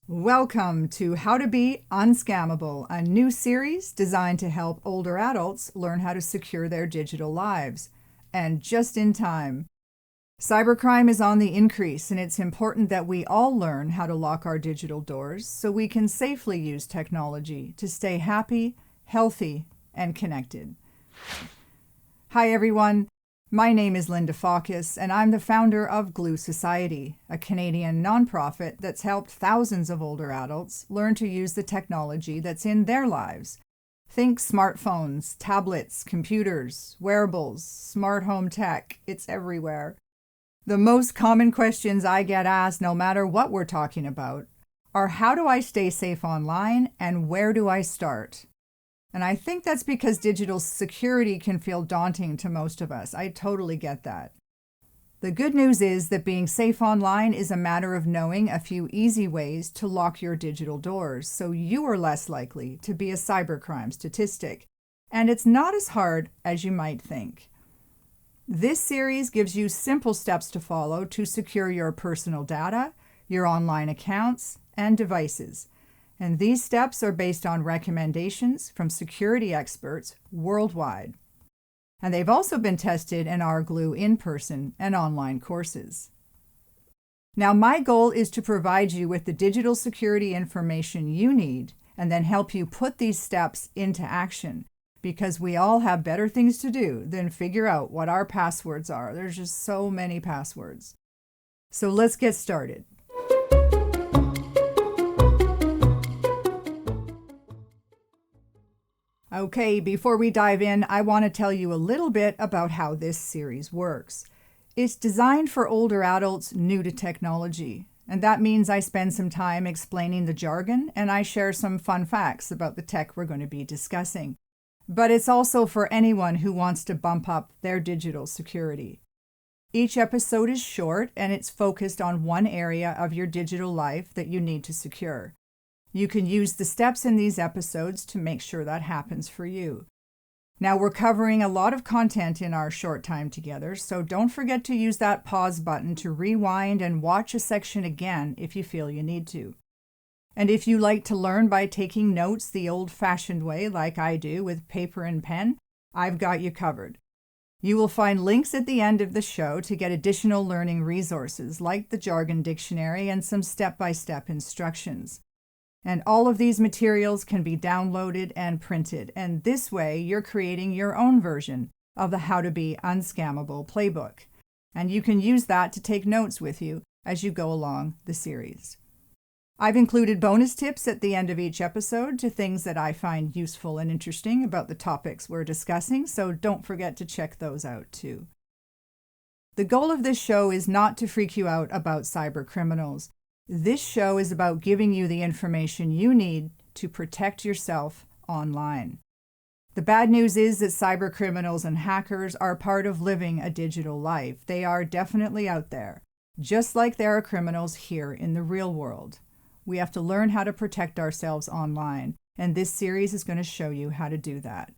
Welcome to How to Be Unscammable, a new series designed to help older adults learn how to secure their digital lives. And just in time. Cybercrime is on the increase, and it's important that we all learn how to lock our digital doors so we can safely use technology to stay happy, healthy, and connected. Hi, everyone. My name is Linda Faucus, and I'm the founder of Glue Society, a Canadian nonprofit that's helped thousands of older adults learn to use the technology that's in their lives. Think smartphones, tablets, computers, wearables, smart home tech. It's everywhere. The most common questions I get asked, no matter what we're talking about, are how do I stay safe online and where do I start? And I think that's because digital security can feel daunting to most of us. I totally get that. The good news is that being safe online is a matter of knowing a few easy ways to lock your digital doors so you are less likely to be a cybercrime statistic. And it's not as hard as you might think. This series gives you simple steps to follow to secure your personal data, your online accounts, and devices. And these steps are based on recommendations from security experts worldwide. And they've also been tested in our Glue in-person and online courses. Now, my goal is to provide you with the digital security information you need and then help you put these steps into action, because we all have better things to do than figure out what our passwords are. There's just so many passwords. So let's get started. Okay, before we dive in, I want to tell you a little bit about how this series works. It's designed for older adults new to technology, and that means I spend some time explaining the jargon and I share some fun facts about the tech we're going to be discussing. But it's also for anyone who wants to bump up their digital security. Each episode is short and it's focused on one area of your digital life that you need to secure. You can use the steps in these episodes to make sure that happens for you. Now, we're covering a lot of content in our short time together, so don't forget to use that pause button to rewind and watch a section again if you feel you need to. And if you like to learn by taking notes the old-fashioned way, like I do with paper and pen, I've got you covered. You will find links at the end of the show to get additional learning resources like the Jargon Dictionary and some step-by-step instructions. And all of these materials can be downloaded and printed, and this way you're creating your own version of the How to Be Unscammable playbook. And you can use that to take notes with you as you go along the series. I've included bonus tips at the end of each episode to things that I find useful and interesting about the topics we're discussing, so don't forget to check those out too. The goal of this show is not to freak you out about cybercriminals. This show is about giving you the information you need to protect yourself online. The bad news is that cybercriminals and hackers are part of living a digital life. They are definitely out there, just like there are criminals here in the real world. We have to learn how to protect ourselves online, and this series is going to show you how to do that.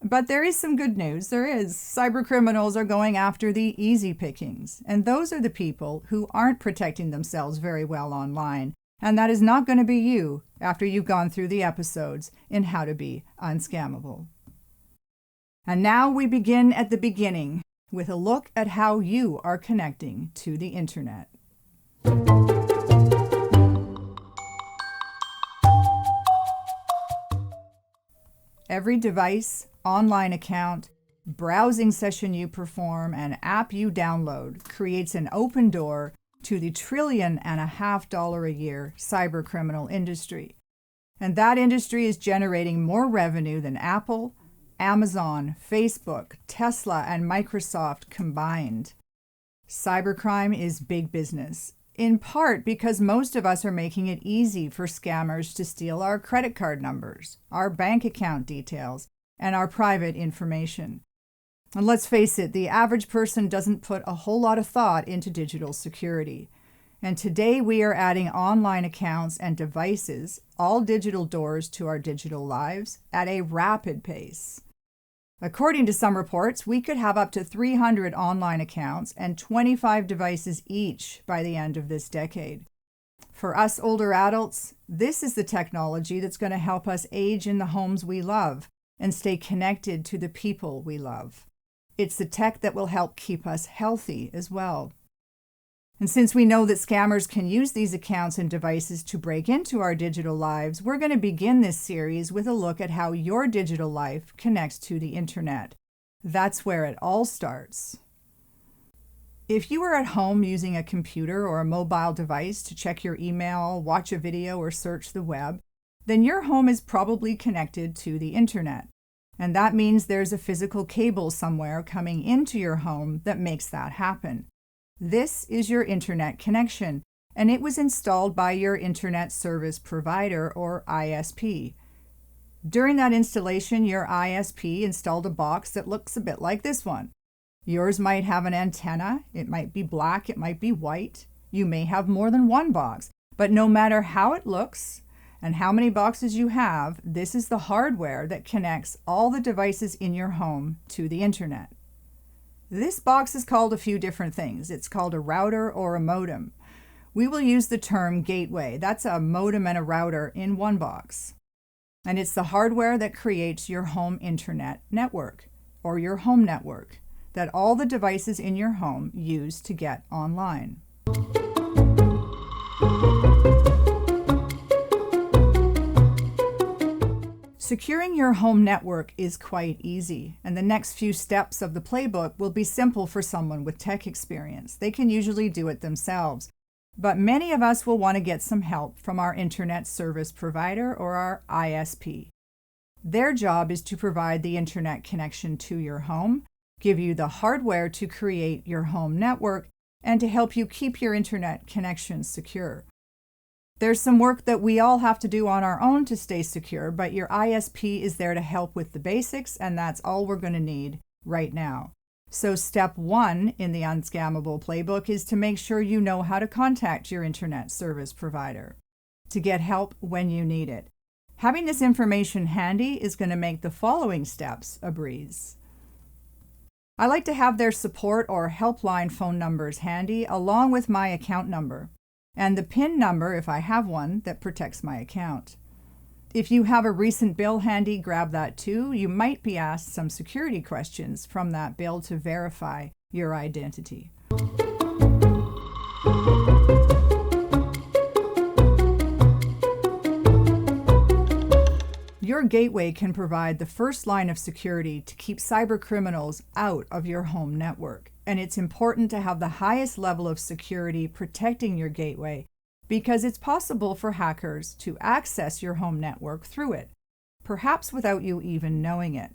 But there is some good news. There is. Cybercriminals are going after the easy pickings, and those are the people who aren't protecting themselves very well online, and that is not going to be you after you've gone through the episodes in How to Be Unscammable. And now we begin at the beginning with a look at how you are connecting to the internet. Every device, online account, browsing session you perform, and app you download creates an open door to the $1.5 trillion a year cybercriminal industry. And that industry is generating more revenue than Apple, Amazon, Facebook, Tesla, and Microsoft combined. Cybercrime is big business, in part because most of us are making it easy for scammers to steal our credit card numbers, our bank account details, and our private information. And let's face it, the average person doesn't put a whole lot of thought into digital security. And today we are adding online accounts and devices, all digital doors, to our digital lives at a rapid pace. According to some reports, we could have up to 300 online accounts and 25 devices each by the end of this decade. For us older adults, this is the technology that's going to help us age in the homes we love and stay connected to the people we love. It's the tech that will help keep us healthy as well. And since we know that scammers can use these accounts and devices to break into our digital lives, we're going to begin this series with a look at how your digital life connects to the internet. That's where it all starts. If you are at home using a computer or a mobile device to check your email, watch a video, or search the web, then your home is probably connected to the internet. And that means there's a physical cable somewhere coming into your home that makes that happen. This is your internet connection, and it was installed by your internet service provider, or ISP. During that installation, your ISP installed a box that looks a bit like this one. Yours might have an antenna. It might be black, it might be white. You may have more than one box, but no matter how it looks and how many boxes you have, this is the hardware that connects all the devices in your home to the internet. This box is called a few different things. It's called a router or a modem. We will use the term gateway. That's a modem and a router in one box. And it's the hardware that creates your home internet network, or your home network, that all the devices in your home use to get online. Securing your home network is quite easy, and the next few steps of the playbook will be simple for someone with tech experience. They can usually do it themselves, but many of us will want to get some help from our internet service provider or our ISP. Their job is to provide the internet connection to your home, give you the hardware to create your home network, and to help you keep your internet connection secure. There's some work that we all have to do on our own to stay secure, but your ISP is there to help with the basics, and that's all we're going to need right now. So step 1 in the Unscammable playbook is to make sure you know how to contact your internet service provider to get help when you need it. Having this information handy is going to make the following steps a breeze. I like to have their support or helpline phone numbers handy, along with my account number, and the PIN number, if I have one, that protects my account. If you have a recent bill handy, grab that too. You might be asked some security questions from that bill to verify your identity. Your gateway can provide the first line of security to keep cybercriminals out of your home network. And it's important to have the highest level of security protecting your gateway because it's possible for hackers to access your home network through it, perhaps without you even knowing it.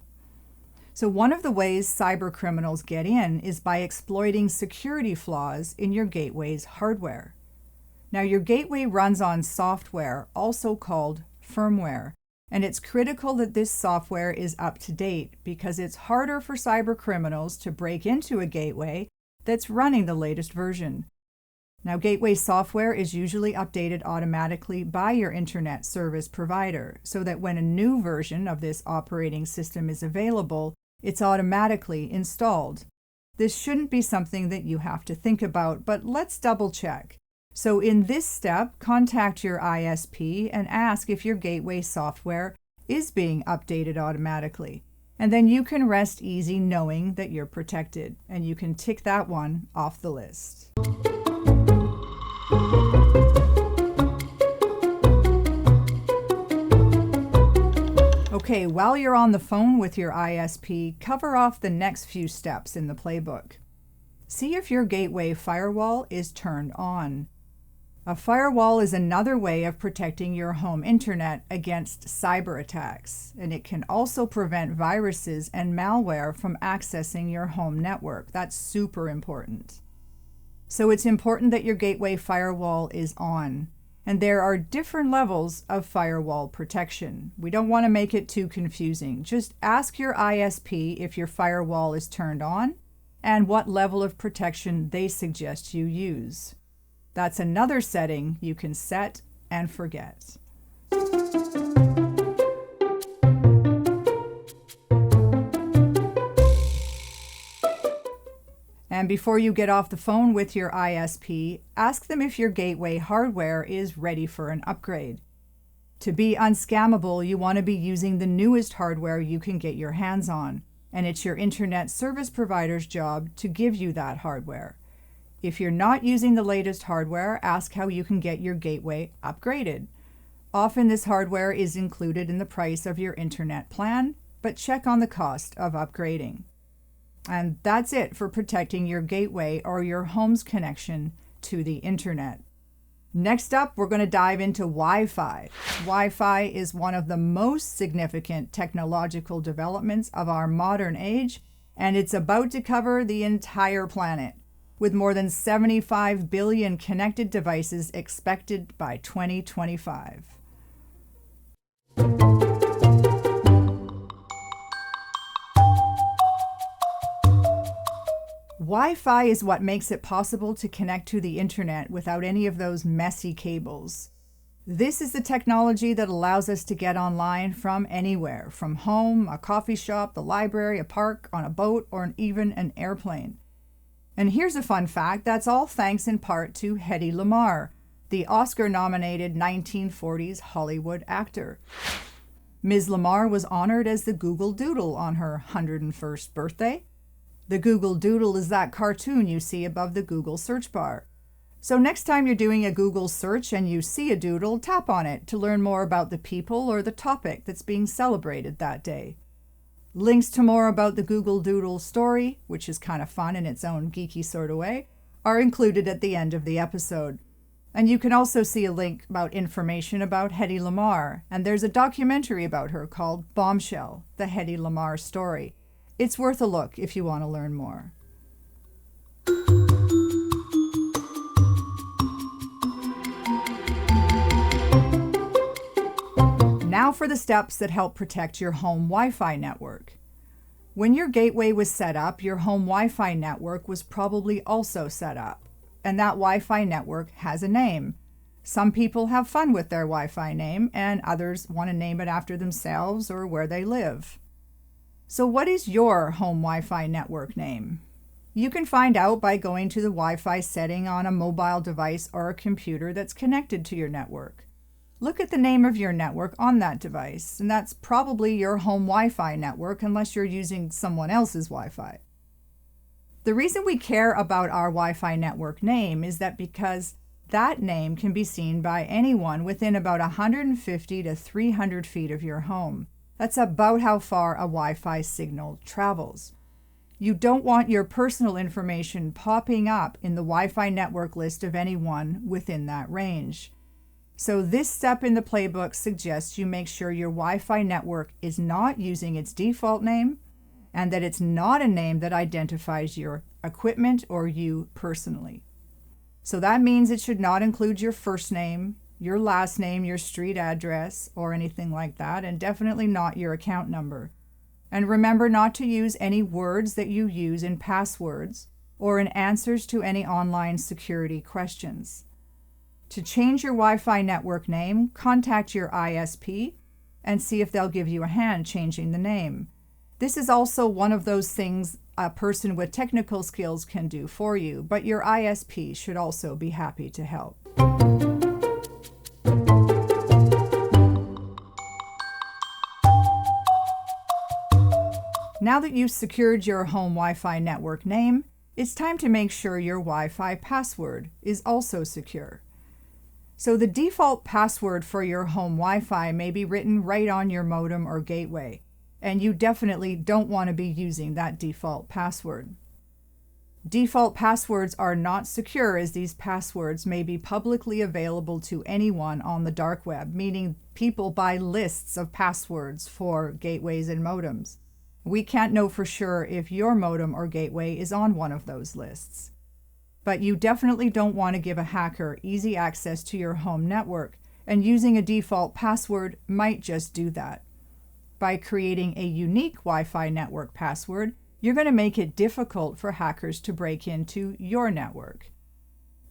So one of the ways cybercriminals get in is by exploiting security flaws in your gateway's hardware. Now, your gateway runs on software, also called firmware, and it's critical that this software is up to date because it's harder for cybercriminals to break into a gateway that's running the latest version. Now, gateway software is usually updated automatically by your internet service provider so that when a new version of this operating system is available, it's automatically installed. This shouldn't be something that you have to think about, but let's double check. So in this step, contact your ISP and ask if your gateway software is being updated automatically. And then you can rest easy knowing that you're protected, and you can tick that one off the list. Okay, while you're on the phone with your ISP, cover off the next few steps in the playbook. See if your gateway firewall is turned on. A firewall is another way of protecting your home internet against cyber attacks, and it can also prevent viruses and malware from accessing your home network. That's super important. So it's important that your gateway firewall is on, and there are different levels of firewall protection. We don't want to make it too confusing. Just ask your ISP if your firewall is turned on and what level of protection they suggest you use. That's another setting you can set and forget. And before you get off the phone with your ISP, ask them if your gateway hardware is ready for an upgrade. To be unscammable, you want to be using the newest hardware you can get your hands on, and it's your internet service provider's job to give you that hardware. If you're not using the latest hardware, ask how you can get your gateway upgraded. Often this hardware is included in the price of your internet plan, but check on the cost of upgrading. And that's it for protecting your gateway or your home's connection to the internet. Next up, we're going to dive into Wi-Fi. Wi-Fi is one of the most significant technological developments of our modern age, and it's about to cover the entire planet, with more than 75 billion connected devices expected by 2025. Wi-Fi is what makes it possible to connect to the internet without any of those messy cables. This is the technology that allows us to get online from anywhere, from home, a coffee shop, the library, a park, on a boat, or even an airplane. And here's a fun fact, that's all thanks in part to Hedy Lamarr, the Oscar-nominated 1940s Hollywood actor. Ms. Lamarr was honored as the Google Doodle on her 101st birthday. The Google Doodle is that cartoon you see above the Google search bar. So next time you're doing a Google search and you see a doodle, tap on it to learn more about the people or the topic that's being celebrated that day. Links to more about the Google Doodle story, which is kind of fun in its own geeky sort of way, are included at the end of the episode. And you can also see a link about information about Hedy Lamarr, and there's a documentary about her called Bombshell, the Hedy Lamarr story. It's worth a look if you want to learn more. Now for the steps that help protect your home Wi-Fi network. When your gateway was set up, your home Wi-Fi network was probably also set up, and that Wi-Fi network has a name. Some people have fun with their Wi-Fi name, and others want to name it after themselves or where they live. So what is your home Wi-Fi network name? You can find out by going to the Wi-Fi setting on a mobile device or a computer that's connected to your network. Look at the name of your network on that device, and that's probably your home Wi-Fi network unless you're using someone else's Wi-Fi. The reason we care about our Wi-Fi network name is that because that name can be seen by anyone within about 150 to 300 feet of your home. That's about how far a Wi-Fi signal travels. You don't want your personal information popping up in the Wi-Fi network list of anyone within that range. So this step in the playbook suggests you make sure your Wi-Fi network is not using its default name and that it's not a name that identifies your equipment or you personally. So that means it should not include your first name, your last name, your street address, or anything like that, and definitely not your account number. And remember not to use any words that you use in passwords or in answers to any online security questions. To change your Wi-Fi network name, contact your ISP and see if they'll give you a hand changing the name. This is also one of those things a person with technical skills can do for you, but your ISP should also be happy to help. Now that you've secured your home Wi-Fi network name, it's time to make sure your Wi-Fi password is also secure. So the default password for your home Wi-Fi may be written right on your modem or gateway, and you definitely don't want to be using that default password. Default passwords are not secure as these passwords may be publicly available to anyone on the dark web, meaning people buy lists of passwords for gateways and modems. We can't know for sure if your modem or gateway is on one of those lists. But you definitely don't want to give a hacker easy access to your home network, and using a default password might just do that. By creating a unique Wi-Fi network password, you're going to make it difficult for hackers to break into your network.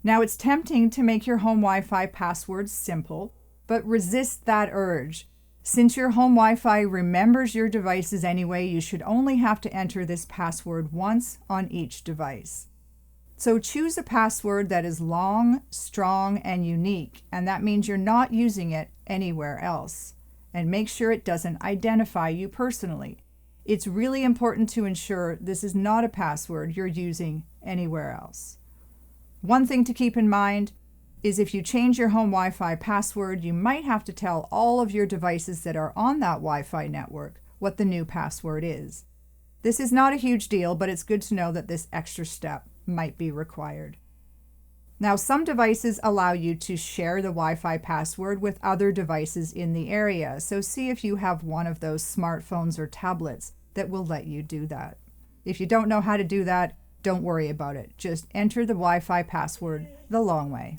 Now, it's tempting to make your home Wi-Fi password simple, but resist that urge. Since your home Wi-Fi remembers your devices anyway, you should only have to enter this password once on each device. So choose a password that is long, strong, and unique, and that means you're not using it anywhere else. And make sure it doesn't identify you personally. It's really important to ensure this is not a password you're using anywhere else. One thing to keep in mind is if you change your home Wi-Fi password, you might have to tell all of your devices that are on that Wi-Fi network what the new password is. This is not a huge deal, but it's good to know that this extra step might be required. Now, some devices allow you to share the Wi-Fi password with other devices in the area, so see if you have one of those smartphones or tablets that will let you do that. If you don't know how to do that, don't worry about it. Just enter the Wi-Fi password the long way.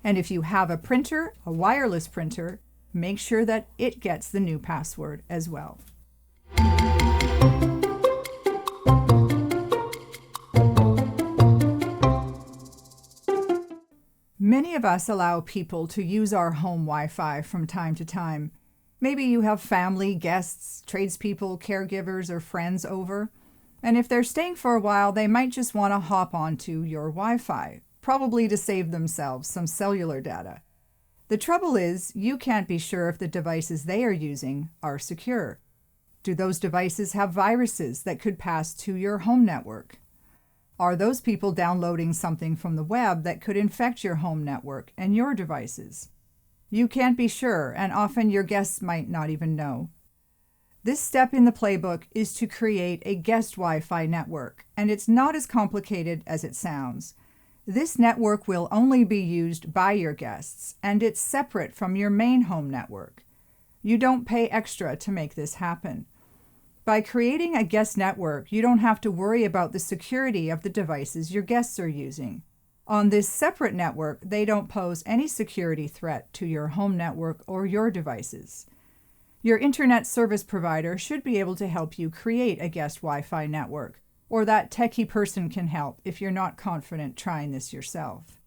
And if you have a printer, a wireless printer, make sure that it gets the new password as well. Many of us allow people to use our home Wi-Fi from time to time. Maybe you have family, guests, tradespeople, caregivers, or friends over. And if they're staying for a while, they might just want to hop onto your Wi-Fi, probably to save themselves some cellular data. The trouble is, you can't be sure if the devices they are using are secure. Do those devices have viruses that could pass to your home network? Are those people downloading something from the web that could infect your home network and your devices? You can't be sure, and often your guests might not even know. This step in the playbook is to create a guest Wi-Fi network, and it's not as complicated as it sounds. This network will only be used by your guests, and it's separate from your main home network. You don't pay extra to make this happen. By creating a guest network, you don't have to worry about the security of the devices your guests are using. On this separate network, they don't pose any security threat to your home network or your devices. Your internet service provider should be able to help you create a guest Wi-Fi network, or that techie person can help if you're not confident trying this yourself.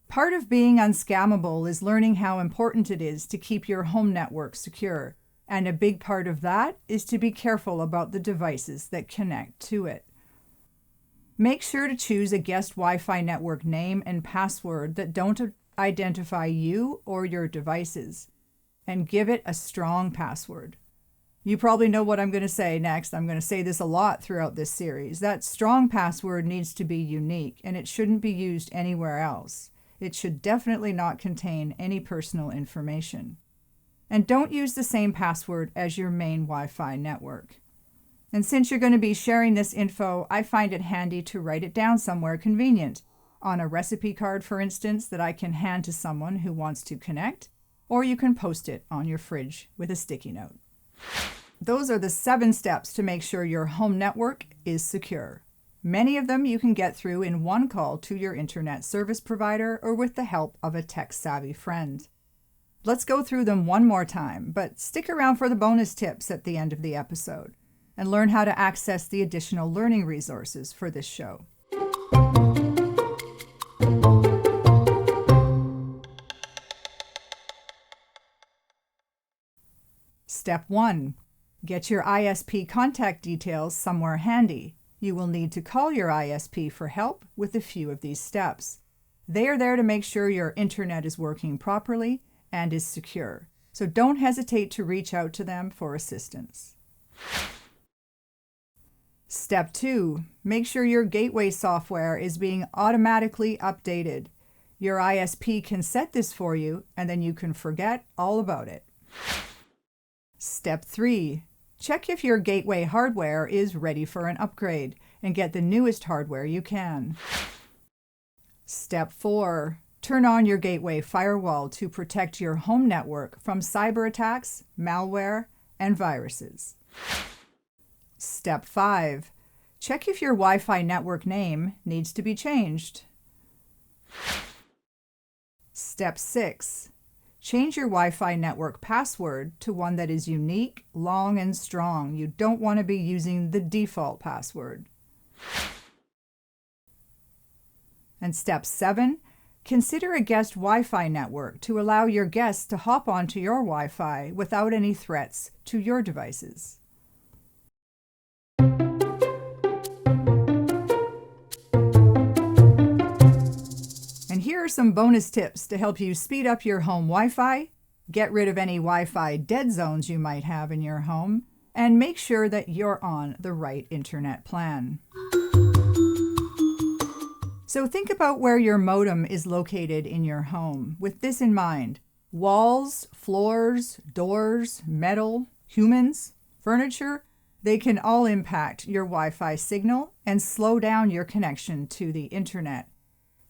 Part of being unscammable is learning how important it is to keep your home network secure. And a big part of that is to be careful about the devices that connect to it. Make sure to choose a guest Wi-Fi network name and password that don't identify you or your devices, and give it a strong password. You probably know what I'm going to say next. I'm going to say this a lot throughout this series. That strong password needs to be unique, and it shouldn't be used anywhere else. It should definitely not contain any personal information. And don't use the same password as your main Wi-Fi network. And since you're going to be sharing this info, I find it handy to write it down somewhere convenient, on a recipe card, for instance, that I can hand to someone who wants to connect, or you can post it on your fridge with a sticky note. Those are the 7 steps to make sure your home network is secure. Many of them you can get through in one call to your internet service provider or with the help of a tech-savvy friend. Let's go through them one more time, but stick around for the bonus tips at the end of the episode and learn how to access the additional learning resources for this show. Step 1. Get your ISP contact details somewhere handy. You will need to call your ISP for help with a few of these steps. They are there to make sure your internet is working properly and is secure. So don't hesitate to reach out to them for assistance. Step 2. Make sure your gateway software is being automatically updated. Your ISP can set this for you, and then you can forget all about it. Step 3. Check if your gateway hardware is ready for an upgrade, and get the newest hardware you can. Step 4. Turn on your gateway firewall to protect your home network from cyber attacks, malware, and viruses. Step 5. Check if your Wi-Fi network name needs to be changed. Step 6. Change your Wi-Fi network password to one that is unique, long, and strong. You don't want to be using the default password. And step 7, consider a guest Wi-Fi network to allow your guests to hop onto your Wi-Fi without any threats to your devices. And here are some bonus tips to help you speed up your home Wi-Fi, get rid of any Wi-Fi dead zones you might have in your home, and make sure that you're on the right internet plan. So think about where your modem is located in your home. With this in mind, walls, floors, doors, metal, humans, furniture, they can all impact your Wi-Fi signal and slow down your connection to the internet.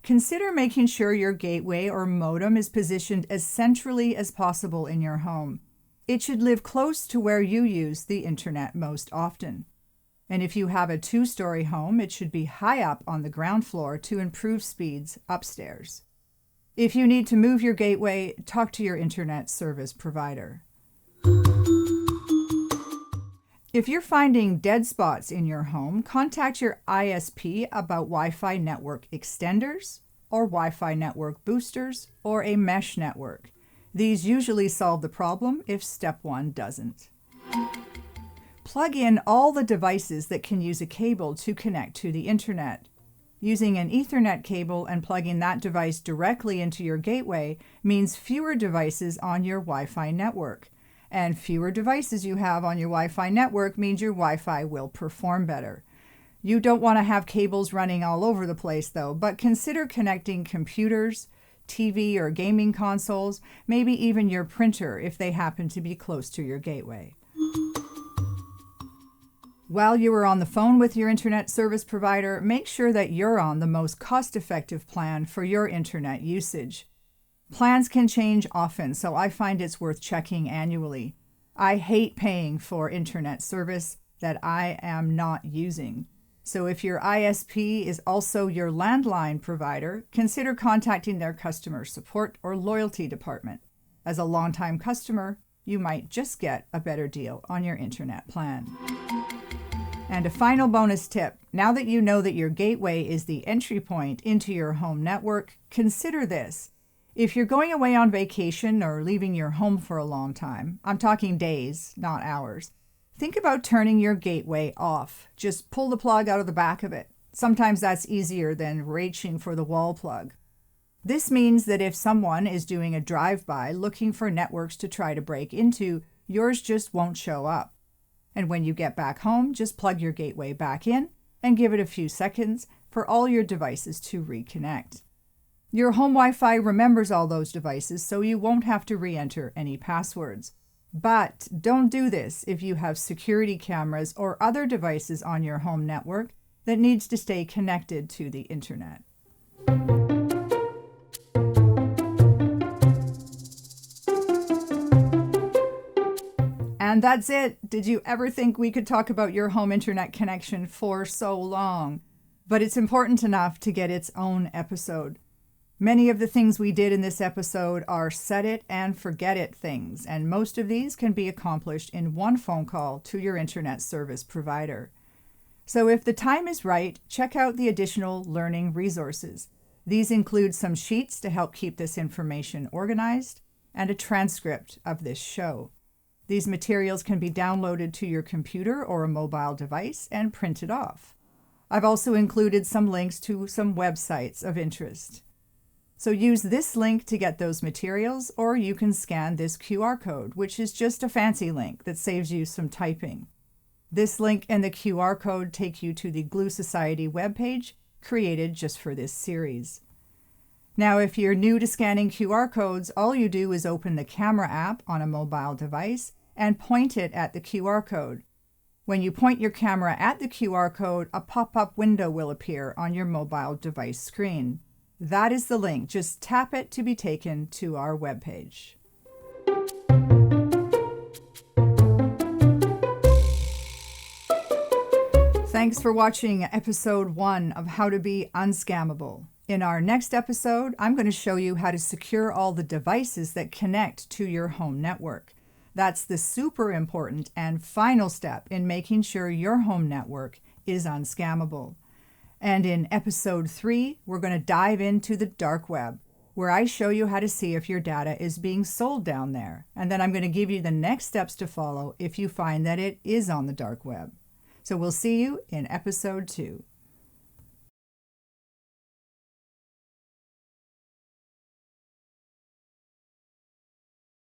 Consider making sure your gateway or modem is positioned as centrally as possible in your home. It should live close to where you use the internet most often. And if you have a 2-story home, it should be high up on the ground floor to improve speeds upstairs. If you need to move your gateway, talk to your internet service provider. If you're finding dead spots in your home, contact your ISP about Wi-Fi network extenders or Wi-Fi network boosters or a mesh network. These usually solve the problem if step 1 doesn't. Plug in all the devices that can use a cable to connect to the internet. Using an Ethernet cable and plugging that device directly into your gateway means fewer devices on your Wi-Fi network. And fewer devices you have on your Wi-Fi network means your Wi-Fi will perform better. You don't want to have cables running all over the place though, but consider connecting computers, TV or gaming consoles, maybe even your printer if they happen to be close to your gateway. While you are on the phone with your internet service provider, make sure that you're on the most cost-effective plan for your internet usage. Plans can change often, so I find it's worth checking annually. I hate paying for internet service that I am not using. So if your ISP is also your landline provider, consider contacting their customer support or loyalty department. As a longtime customer, you might just get a better deal on your internet plan. And a final bonus tip, now that you know that your gateway is the entry point into your home network, consider this. If you're going away on vacation or leaving your home for a long time, I'm talking days, not hours, think about turning your gateway off. Just pull the plug out of the back of it. Sometimes that's easier than reaching for the wall plug. This means that if someone is doing a drive-by looking for networks to try to break into, yours just won't show up. And when you get back home, just plug your gateway back in and give it a few seconds for all your devices to reconnect. Your home Wi-Fi remembers all those devices, so you won't have to re-enter any passwords. But don't do this if you have security cameras or other devices on your home network that needs to stay connected to the internet. And that's it. Did you ever think we could talk about your home internet connection for so long? But it's important enough to get its own episode. Many of the things we did in this episode are set it and forget it things, and most of these can be accomplished in one phone call to your internet service provider. So if the time is right, check out the additional learning resources. These include some sheets to help keep this information organized and a transcript of this show. These materials can be downloaded to your computer or a mobile device and printed off. I've also included some links to some websites of interest. So use this link to get those materials, or you can scan this QR code, which is just a fancy link that saves you some typing. This link and the QR code take you to the Glue Society webpage, created just for this series. Now, if you're new to scanning QR codes, all you do is open the camera app on a mobile device and point it at the QR code. When you point your camera at the QR code, a pop-up window will appear on your mobile device screen. That is the link. Just tap it to be taken to our webpage. Thanks for watching episode 1 of How to Be Unscammable. In our next episode, I'm going to show you how to secure all the devices that connect to your home network. That's the super important and final step in making sure your home network is unscammable. And in episode 3, we're going to dive into the dark web, where I show you how to see if your data is being sold down there. And then I'm going to give you the next steps to follow if you find that it is on the dark web. So we'll see you in episode 2.